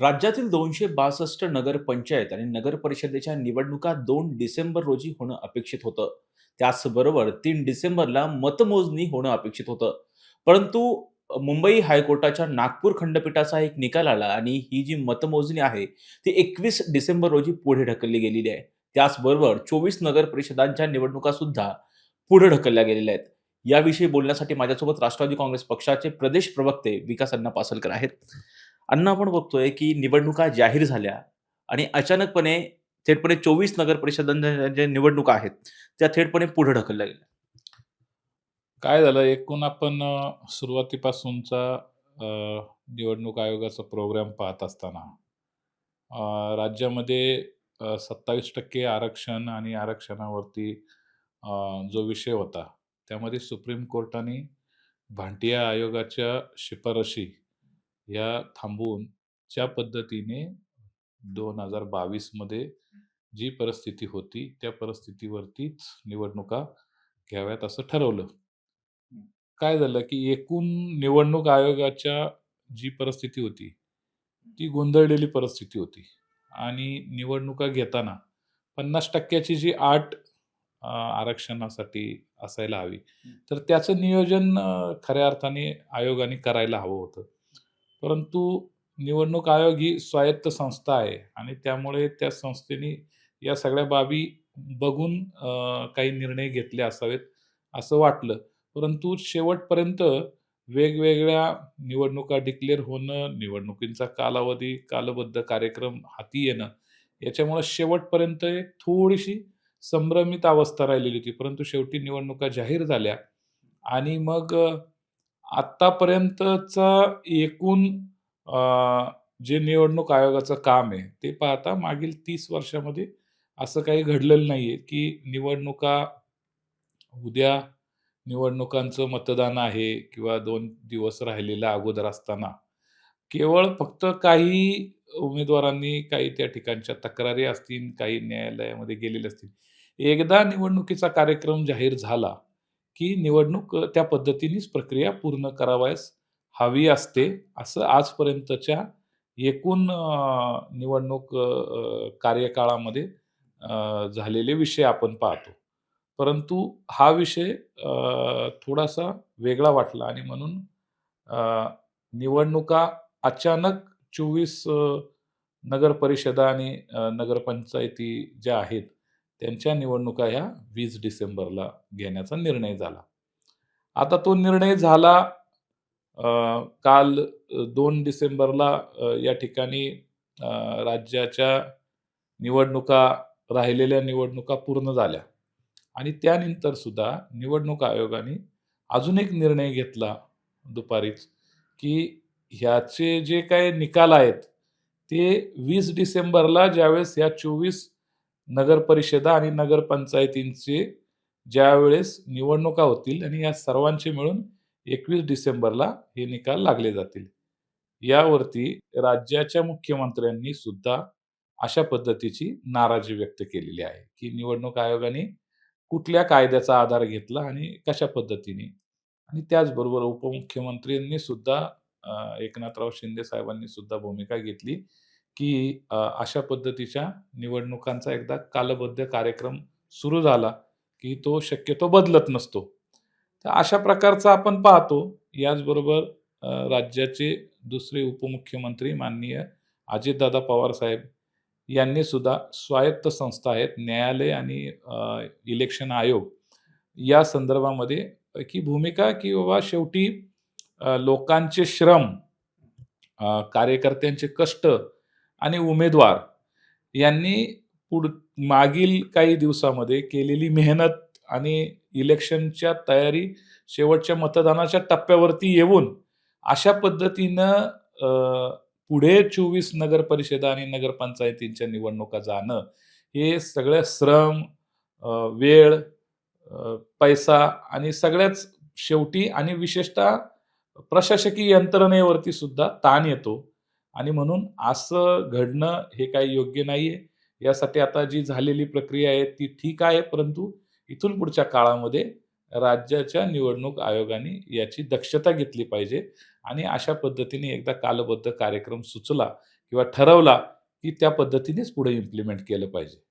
राज्यातील 262 नगरपंचायत आणि नगर परिषदेच्या निवडणुका 2 डिसेंबर रोजी होणं अपेक्षित होतं. त्याचबरोबर 3 डिसेंबरला मतमोजणी होणं अपेक्षित होतं. परंतु मुंबई हायकोर्टाच्या नागपूर खंडपीठाचा एक निकाल आला आणि ही जी मतमोजणी आहे, ती 21 डिसेंबर रोजी पुढे ढकलली गेलेली आहे. त्याचबरोबर 24 नगर परिषदांच्या निवडणुका सुद्धा पुढे ढकलल्या गेलेल्या आहेत. याविषयी बोलण्यासाठी माझ्यासोबत राष्ट्रवादी काँग्रेस पक्षाचे प्रदेश प्रवक्ते विकास अण्णा पासलकर आहेत. अण्णा, आपण बघतोय की निवडणुका जाहीर झाल्या आणि अचानकपणे थेटपणे 24 नगर परिषदांच्या ज्या निवडणुका आहेत, त्या थेटपणे पुढे ढकलल्या गेल्या. काय झालं एकूण आपण सुरुवातीपासूनचा निवडणूक आयोगाचा प्रोग्राम पाहत असताना राज्यामध्ये 27% आरक्षण आणि आरक्षणावरती जो विषय होता, त्यामध्ये सुप्रीम कोर्टाने भाटिया आयोगाच्या शिफारशी या थांबवून ज्या पद्धतीने 2022 मध्ये जी परिस्थिती होती, त्या परिस्थितीवरतीच निवडणुका घ्याव्यात असं ठरवलं. काय झालं, की एकूण निवडणूक आयोगाच्या जी परिस्थिती होती, ती गोंधळलेली परिस्थिती होती आणि निवडणुका घेताना 50% ची जी अट आरक्षणासाठी असायला हवी, तर त्याचं नियोजन खऱ्या अर्थाने आयोगाने करायला हवं होतं. परंतु निवडणूक आयोग ही स्वायत्त संस्था आहे आणि त्यामुळे त्या संस्थेने या सगळ्या बाबी बघून काही निर्णय घेतले असावेत, असं वाटलं. परंतु शेवटपर्यंत वेगवेगळ्या निवडणुका डिक्लेअर होणं, निवडणुकींचा कालावधी, कालबद्ध कार्यक्रम हाती येणं, याच्यामुळे शेवटपर्यंत एक थोडीशी संभ्रमित अवस्था राहिलेली होती. परंतु शेवटी निवडणुका जाहीर झाल्या आणि मग आत्तापर्यंतचा एकूण जे निवडणूक आयोगाचं काम आहे, ते पाहता मागील 30 वर्षामध्ये असं काही घडलेलं नाहीये, की निवडणुका उद्या निवडणुकांचं मतदान आहे किंवा 2 दिवस राहिलेल्या अगोदर असताना, केवळ फक्त काही उमेदवारांनी काही त्या ठिकाणच्या तक्रारी असतील, काही न्यायालयामध्ये गेलेले असतील. एकदा निवडणुकीचा कार्यक्रम जाहीर झाला, की निवडणूक त्या पद्धतीनेच प्रक्रिया पूर्ण करावयास हवी असते, असं आजपर्यंतच्या एकूण निवडणूक कार्यकाळामध्ये झालेले विषय आपण पाहतो. परंतु हा विषय थोडासा वेगळा वाटला आणि म्हणून अ, निवडणुका अचानक 24 नगरपरिषदा आणि नगरपंचायती ज्या आहेत, त्यांच्या निवडणुका ह्या 20 डिसेंबरला घेण्याचा निर्णय झाला. आता तो निर्णय झाला काल 2 डिसेंबरला या ठिकाणी अ, राज्याच्या निवडणुका राहिलेल्या निवडणुका पूर्ण झाल्या आणि त्यानंतर सुद्धा निवडणूक आयोगाने अजून एक निर्णय घेतला दुपारीच, की ह्याचे जे काही निकाल आहेत, ते 20 डिसेंबरला ज्यावेळेस ह्या 24 नगरपरिषदा आणि नगरपंचायतींचे ज्यावेळेस निवडणुका होतील आणि या सर्वांचे मिळून 21 डिसेंबरला हे निकाल लागले जातील. यावरती राज्याच्या मुख्यमंत्र्यांनी सुद्धा अशा पद्धतीची नाराजी व्यक्त केलेली आहे, की निवडणूक आयोगाने कुठल्या कायद्याचा आधार घेतला आणि कशा पद्धतीने. आणि त्याचबरोबर उपमुख्यमंत्र्यांनी सुद्धा एकनाथराव शिंदे साहेबांनी सुद्धा भूमिका घेतली, की अशा पद्धतीच्या निवडणुकांचा एकदा कालबद्ध कार्यक्रम सुरू झाला, की तो शक्यतो बदलत नसतो. तर अशा प्रकारचं आपण पाहतो. याचबरोबर राज्याचे दुसरे उपमुख्यमंत्री माननीय अजितदादा पवार साहेब यांनी सुद्धा स्वायत्त संस्था आहेत, न्यायालय आणि इलेक्शन आयोग या संदर्भामध्ये की भूमिका की बाबा शेवटी लोकांचे श्रम, कार्यकर्त्यांचे कष्ट आणि उमेदवार यांनी पुढ मागील काही दिवसामध्ये केलेली मेहनत आणि इलेक्शनच्या तयारी शेवटच्या मतदानाच्या टप्प्यावरती येऊन अशा पद्धतीनं पुढे 24 नगरपरिषदा आणि नगरपंचायतींच्या निवडणुका जाणं, हे सगळं श्रम, वेळ, पैसा आणि सगळ्याच शेवटी आणि विशेषतः प्रशासकीय यंत्रणेवरती सुद्धा ताण येतो आणि म्हणून असं घडणं हे काही योग्य नाहीये. यासाठी आता जी झालेली प्रक्रिया आहे ती ठीक आहे, परंतु इथून पुढच्या काळामध्ये राज्याच्या निवडणूक आयोगाने याची दक्षता घेतली पाहिजे आणि अशा पद्धतीने एकदा कालबद्ध कार्यक्रम सुचला, किंवा ठरवला, की त्या पद्धतीनेच पुढे इम्प्लिमेंट केलं पाहिजे.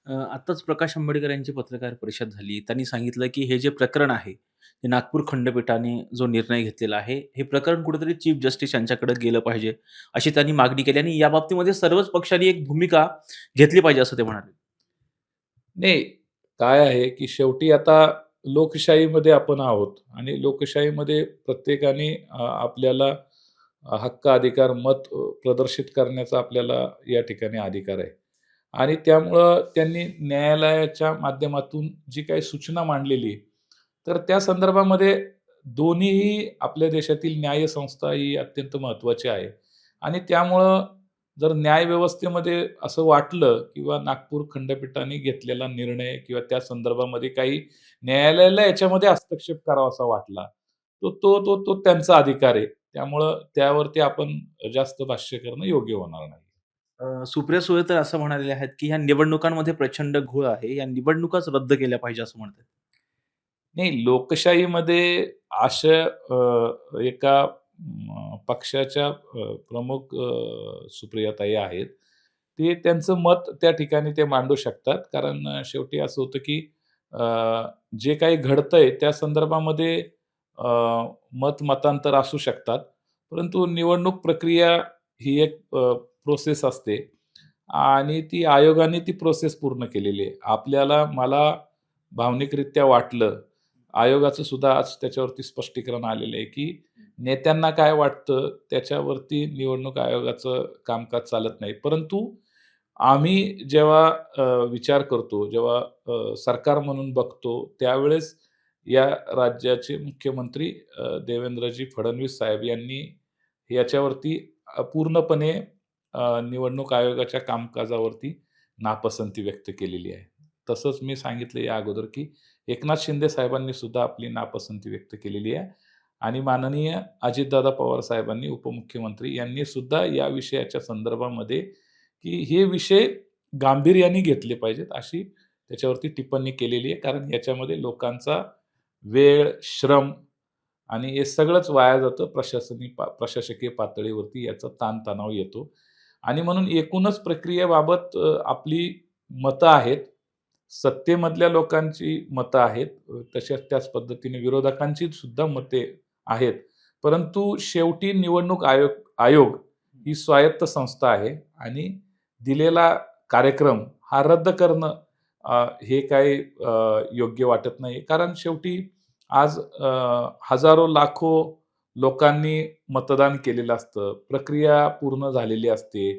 आत्ताच प्रकाश आंबेडकर यांची पत्रकार परिषद झाली. त्यांनी सांगितलं, की हे जे प्रकरण आहे, ते नागपूर खंडपीठाने जो निर्णय घेतलेला आहे, हे प्रकरण कुठेतरी चीफ जस्टिस यांच्याकडे गेलं पाहिजे, अशी त्यांनी मागणी केली आणि या बाबतीमध्ये सर्वच पक्षांनी एक भूमिका घेतली पाहिजे, असं ते म्हणाले. नाही, काय आहे, की शेवटी आता लोकशाहीमध्ये आपण आहोत आणि लोकशाहीमध्ये प्रत्येकाने आपल्याला हक्क, अधिकार, मत प्रदर्शित करण्याचा आपल्याला या ठिकाणी अधिकार आहे. आणि त्यामुळं त्यांनी न्यायालयाच्या माध्यमातून जी काही सूचना मांडलेली आहे, तर त्या संदर्भामध्ये दोन्हीही आपल्या देशातील न्यायसंस्था ही अत्यंत महत्त्वाची आहे. आणि त्यामुळं जर न्यायव्यवस्थेमध्ये असं वाटलं किंवा नागपूर खंडपीठाने घेतलेला निर्णय किंवा त्या संदर्भामध्ये काही न्यायालयाला याच्यामध्ये हस्तक्षेप करावासा वाटला, तो त्यांचा अधिकार आहे. त्यामुळं त्यावरती आपण जास्त भाष्य करणं योग्य होणार नाही. सुप्रिया सुळे तर असं म्हणालेले आहेत, की ह्या निवडणुकांमध्ये प्रचंड घोळ आहे. या निवडणुकाच रद्द केल्या पाहिजे असं म्हणतात. नाही, लोकशाहीमध्ये अशा एका पक्षाच्या प्रमुख सुप्रियाताई आहेत. ते त्यांचं मत त्या ठिकाणी ते मांडू शकतात. कारण शेवटी असं होतं, की अ, जे काही घडतंय त्या संदर्भामध्ये अ, मतांतर असू शकतात. परंतु निवडणूक प्रक्रिया ही एक प्रोसेस असते आणि ती आयोगाने ती प्रोसेस पूर्ण केलेली आहे. मला भावनिकरित्या वाटलं, आयोगाचं सुद्धा आज त्याच्यावरती स्पष्टीकरण आलेलं आहे, की नेत्यांना काय वाटतं त्याच्यावरती निवडणूक आयोगाचं कामकाज चालत नाही. परंतु आम्ही जेव्हा विचार करतो, जेव्हा सरकार म्हणून बघतो, त्यावेळेस या राज्याचे मुख्यमंत्री देवेंद्रजी फडणवीस साहेब यांनी याच्यावरती पूर्णपणे निवडणूक आयोगाच्या कामकाजावरती नापसंती व्यक्त केलेली आहे. तसंच मी सांगितलं या अगोदर, की एकनाथ शिंदे साहेबांनी सुद्धा आपली नापसंती व्यक्त केलेली आहे आणि माननीय अजितदादा पवार साहेबांनी, उपमुख्यमंत्री यांनी सुद्धा या विषयाच्या संदर्भामध्ये, की हे विषय गांभीर्याने घेतले पाहिजेत, अशी त्याच्यावरती टिप्पणी केलेली आहे. कारण याच्यामध्ये लोकांचा वेळ, श्रम आणि हे सगळंच वाया जातं. प्रशासकीय पातळीवरती याचा ताणतणाव येतो आणि म्हणून एकूणच प्रक्रियेबाबत आपली मतं आहेत. सत्तेमधल्या लोकांची मतं आहेत. तशाच त्याच पद्धतीने विरोधकांची सुद्धा मते आहेत. परंतु शेवटी निवडणूक आयोग ही स्वायत्त संस्था आहे आणि दिलेला कार्यक्रम हा रद्द करणं हे काही योग्य वाटत नाही. कारण शेवटी आज हजारो, लाखो लोकांनी मतदान केलेलं असतं. प्रक्रिया पूर्ण झालेली असते.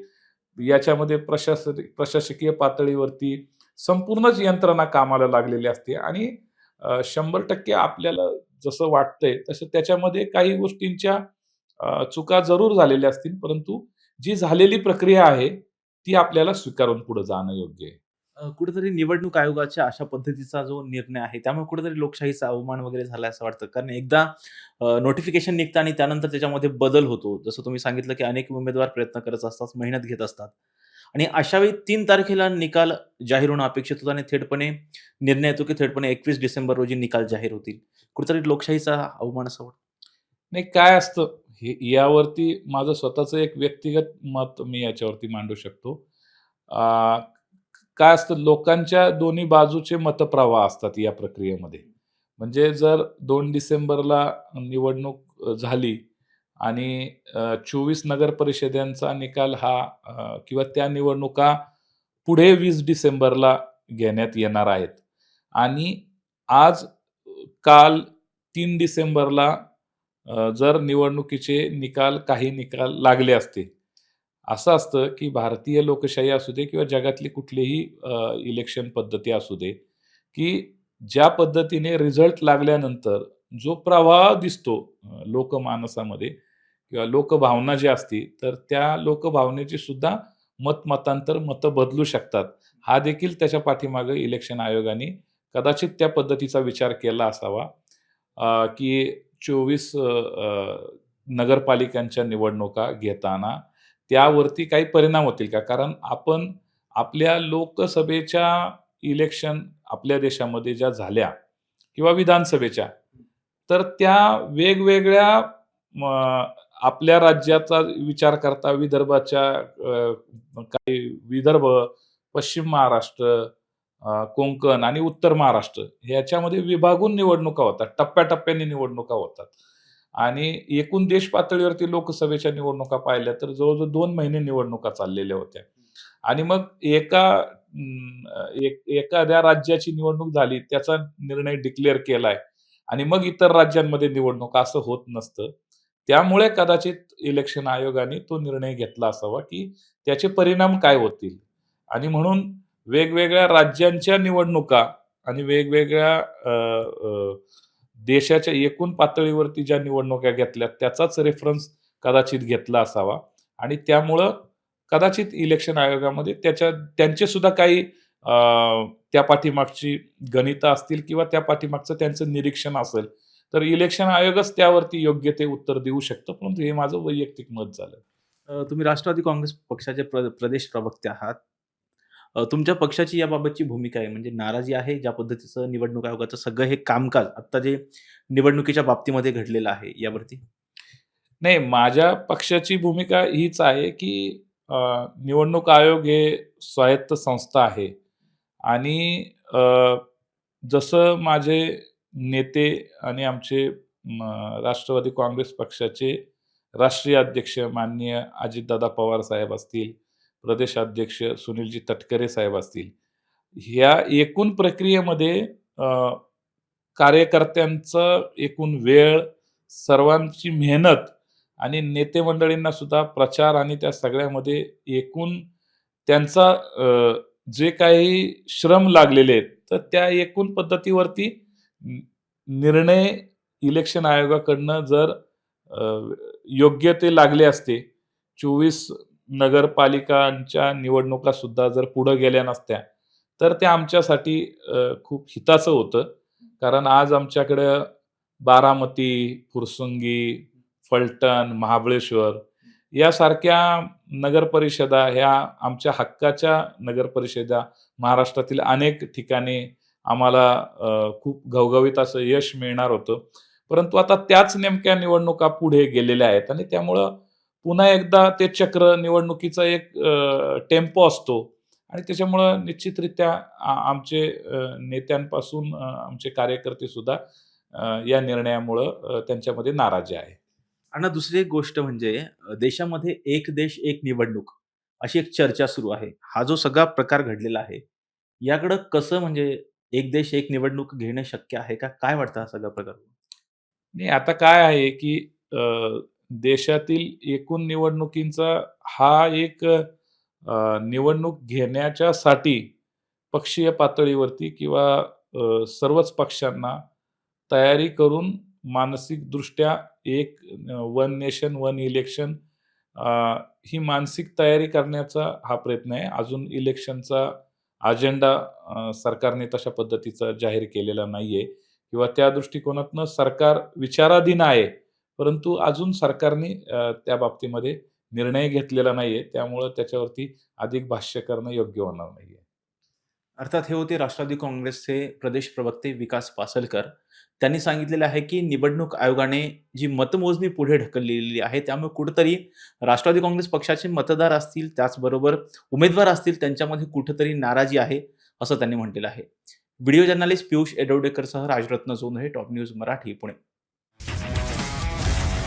याच्यामध्ये प्रशासकीय पातळीवरती संपूर्णच यंत्रणा कामाला लागलेली असते आणि 100% आपल्याला जसं वाटतंय तसं त्याच्यामध्ये काही गोष्टींच्या चुका जरूर झालेल्या असतील, परंतु जी झालेली प्रक्रिया आहे, ती आपल्याला स्वीकारून पुढे जाणं योग्य आहे. कुठेतरी निवडणूक आयोगाच्या अशा पद्धतीचा जो निर्णय आहे, त्यामुळे कुठेतरी लोकशाहीचा अवमान वगैरे झाला असं वाटतं. कारण एकदा नोटिफिकेशन निघतं आणि त्यानंतर त्याच्यामध्ये बदल होतो. जसं तुम्ही सांगितलं, की अनेक उमेदवार प्रयत्न करत असतात, मेहनत घेत असतात आणि अशा वेळी 3 तारखेला निकाल जाहीर होणं अपेक्षित होतं आणि थेटपणे निर्णय येतो, की थेटपणे 21 डिसेंबर रोजी निकाल जाहीर होतील. कुठेतरी लोकशाहीचा अवमान असं वाटतं. नाही, काय असतं हे यावरती माझं स्वतःचं एक व्यक्तिगत मत मी याच्यावरती मांडू शकतो. अ, काय असतं लोकांच्या दोन्ही बाजूचे मतप्रवाह असतात या प्रक्रियेमध्ये. म्हणजे जर 2 डिसेंबरला निवडणूक झाली आणि 24 नगर परिषदांचा निकाल हा किंवा त्या निवडणुका पुढे 20 डिसेंबरला घेण्यात येणार आहेत. आणि आज काल 3 डिसेंबरला जर निवडणुकीचे काही निकाल लागले असते. असं असतं, की भारतीय लोकशाही असू दे किंवा जगातली कुठलीही इलेक्शन पद्धती असू दे, की ज्या पद्धतीने रिझल्ट लागल्यानंतर जो प्रवाह दिसतो लोकमानसामध्ये किंवा लोकभावना जी असते, तर त्या लोकभावनेची सुद्धा मतं बदलू शकतात. हा देखील त्याच्या पाठीमागे इलेक्शन आयोगाने कदाचित त्या पद्धतीचा विचार केला असावा. की 24 नगरपालिकांच्या निवडणुका घेताना त्यावरती काही परिणाम होतील का? कारण आपण आपल्या लोकसभेच्या इलेक्शन आपल्या देशामध्ये ज्या झाल्या किंवा विधानसभेच्या, तर त्या वेगवेगळ्या आपल्या राज्याचा विचार करता विदर्भाच्या काही विदर्भ, पश्चिम महाराष्ट्र, कोकण आणि उत्तर महाराष्ट्र ह्याच्यामध्ये विभागून निवडणुका होतात. टप्प्याटप्प्याने निवडणुका होतात. आणि एकूण देश पातळीवरती लोकसभेच्या निवडणुका पाहिल्या तर जवळ-जवळ 2 महिने निवडणुका चाललेल्या होत्या. आणि मग एखाद्या राज्याची निवडणूक झाली, त्याचा निर्णय डिक्लेअर केलाय आणि मग इतर राज्यांमध्ये निवडणुका असं होत नसतं. त्यामुळे कदाचित इलेक्शन आयोगाने तो निर्णय घेतला असावा, की त्याचे परिणाम काय होतील? आणि म्हणून वेगवेगळ्या राज्यांच्या निवडणुका आणि वेगवेगळ्या अ, अ, देशाच्या एकूण पातळीवरती ज्या निवडणुका घेतल्यात, त्याचाच रेफरन्स कदाचित घेतला असावा आणि त्यामुळं कदाचित इलेक्शन आयोगामध्ये त्यांचे सुद्धा काही त्या पाठीमागची गणितं असतील किंवा त्या पाठीमागचं त्यांचं निरीक्षण असेल, तर इलेक्शन आयोगच त्यावरती योग्य ते उत्तर देऊ शकतं. परंतु हे माझं वैयक्तिक मत झालं. तुम्ही राष्ट्रवादी काँग्रेस पक्षाचे प्रदेश प्रवक्ते आहात. तुमच्या पक्षाची याबाबतची भूमिका आहे म्हणजे नाराजी आहे ज्या पद्धतीचं निवडणूक आयोगाचं सगळं हे कामकाज आत्ता जे निवडणुकीच्या बाबतीमध्ये घडलेलं आहे यावरती? नाही, माझ्या पक्षाची भूमिका हीच आहे, की निवडणूक आयोग हे स्वायत्त संस्था आहे आणि जसं माझे नेते आणि आमचे राष्ट्रवादी काँग्रेस पक्षाचे राष्ट्रीय अध्यक्ष माननीय अजितदादा पवार साहेब असतील, प्रदेशाध्यक्ष सुनीलजी तटकरे साहेब असतील, ह्या एकूण प्रक्रियेमध्ये कार्यकर्त्यांचं एकूण वेळ, सर्वांची मेहनत आणि नेते मंडळींना सुद्धा प्रचार आणि त्या सगळ्यामध्ये एकूण त्यांचा जे काही श्रम लागलेले आहेत, तर त्या एकूण पद्धतीवरती न निर्णय इलेक्शन आयोगाकडनं जर योग्य ते लागले असते, 24 नगरपालिकांच्या निवडणुका सुद्धा जर पुढे गेल्या नसत्या, तर ते आमच्यासाठी खूप हिताचं होतं. कारण आज आमच्याकडं बारामती, फुरसुंगी, फलटण, महाबळेश्वर यासारख्या नगरपरिषदा ह्या आमच्या हक्काच्या नगरपरिषदा महाराष्ट्रातील अनेक ठिकाणी आम्हाला खूप घवघवीत असं यश मिळणार होतं. परंतु आता त्याच नेमक्या निवडणुका पुढे गेलेल्या आहेत आणि त्यामुळं पुन्हा एकदा ते चक्र निवडणुकीचा एक टेम्पो असतो आणि त्याच्यामुळं निश्चितरित्या आमचे नेत्यांपासून आमचे कार्यकर्ते सुद्धा या निर्णयामुळं त्यांच्यामध्ये नाराजी आहे. आणि दुसरी एक गोष्ट म्हणजे देशामध्ये एक देश एक निवडणूक अशी एक चर्चा सुरू आहे. हा जो सगळा प्रकार घडलेला आहे, याकडं कसं म्हणजे एक देश एक निवडणूक घेणं शक्य आहे का? काय वाटतं हा सगळा प्रकार? नाही, आता काय आहे, की देशातील एकूण निवडणुकींचा हा एक निवडणूक घेण्याच्यासाठी पक्षीय पातळीवरती किंवा सर्वच पक्षांना तयारी करून मानसिकदृष्ट्या एक वन नेशन वन इलेक्शन ही मानसिक तयारी करण्याचा हा प्रयत्न आहे. अजून इलेक्शनचा अजेंडा सरकारने तशा पद्धतीचा जाहीर केलेला नाहीये किंवा त्या दृष्टिकोनातनं सरकार विचाराधीन आहे. परंतु अजून सरकारने त्या बाबतीमध्ये निर्णय घेतलेला नाहीये. त्यामुळं त्याच्यावरती अधिक भाष्य करणं योग्य होणार नाहीये. अर्थात हे होते राष्ट्रवादी काँग्रेसचे प्रदेश प्रवक्ते विकास पासलकर. त्यांनी सांगितलेलं आहे, की निवडणूक आयोगाने जी मतमोजणी पुढे ढकललेली आहे, त्यामुळे कुठेतरी राष्ट्रवादी काँग्रेस पक्षाचे मतदार असतील, त्याचबरोबर उमेदवार असतील, त्यांच्यामध्ये कुठेतरी नाराजी आहे, असं त्यांनी म्हटलेलं आहे. व्हिडिओ जर्नलिस्ट पियुष एडवडेकरसह राजरत्न जोंधळे, टॉप न्यूज मराठी, पुणे.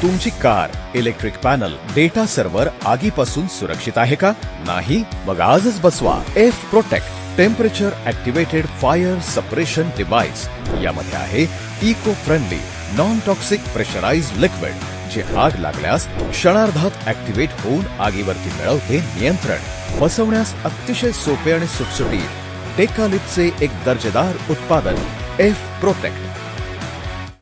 तुमची car, electric panel, data server आगीपासून सुरक्षित आहे का? नाही? मग आजच बसवा F protect temperature activated fire suppression device. यामध्ये आहे eco friendly non toxic pressurised liquid, जे आग लागल्यास क्षणार्धात ॲक्टिवेट होऊन आगीवरती मिळवते नियंत्रण. बसवण्यास अतिशय सोपे आणि सुटसुटीत. टेकालिपचे एक दर्जेदार उत्पादन एफ प्रोटेक्ट.